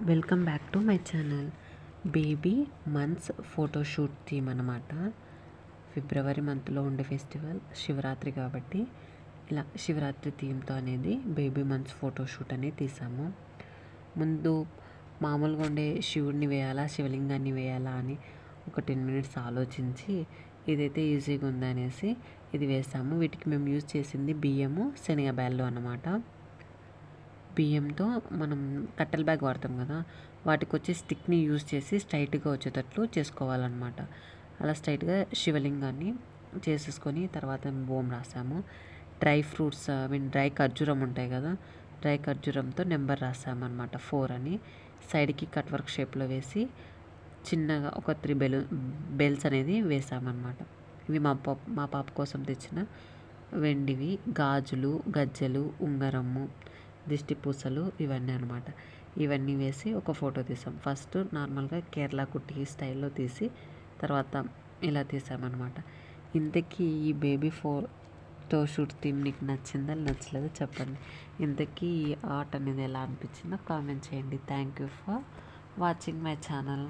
Welcome back to my channel. Baby months photoshoot theme అనమాట. ఫిబ్రవరి మంత్లో ఉండే ఫెస్టివల్ శివరాత్రి కాబట్టి ఇలా శివరాత్రి థీమ్తో అనేది బేబీ మంత్స్ ఫోటోషూట్ అనేది తీసాము. ముందు మామూలుగా ఉండే శివుడిని వేయాలా శివలింగాన్ని వేయాలా అని ఒక 10 minutes ఆలోచించి ఇదైతే ఈజీగా ఉందనేసి ఇది వేసాము. వీటికి మేము యూజ్ చేసింది బియ్యము శనగబ్యాళ్ళు అన్నమాట. బియ్యంతో మనం కట్టెల బ్యాగ్ వాడతాం కదా, వాటికి వచ్చే స్టిక్ని యూజ్ చేసి స్ట్రైట్గా వచ్చేటట్లు చేసుకోవాలన్నమాట. అలా స్ట్రైట్గా శివలింగాన్ని చేసేసుకొని తర్వాత ఓం రాసాము. డ్రై ఫ్రూట్స్ డ్రై ఖర్జూరం ఉంటాయి కదా, డ్రై ఖర్జూరంతో నెంబర్ రాసామన్నమాట 4 అని. సైడ్కి కట్ వర్క్ షేప్లో వేసి చిన్నగా ఒక 3 బెల్స్ అనేది వేసామన్నమాట. ఇవి మా పాప కోసం తెచ్చిన వెండివి గాజులు, గజ్జెలు, ఉంగరము, దిష్టి పూసలు ఇవన్నీ అనమాట. ఇవన్నీ వేసి ఒక ఫోటో తీసాం. ఫస్ట్ నార్మల్గా కేరళ కుట్టి స్టైల్లో తీసి తర్వాత ఇలా తీసామన్నమాట. ఇంతకీ ఈ బేబీ ఫోటోషూట్ థీమ్ నీకు నచ్చిందా నచ్చలేదో చెప్పండి. ఇంతకీ ఈ ఆర్ట్ అనేది ఎలా అనిపించిందో కామెంట్ చేయండి. Thank you for watching my channel.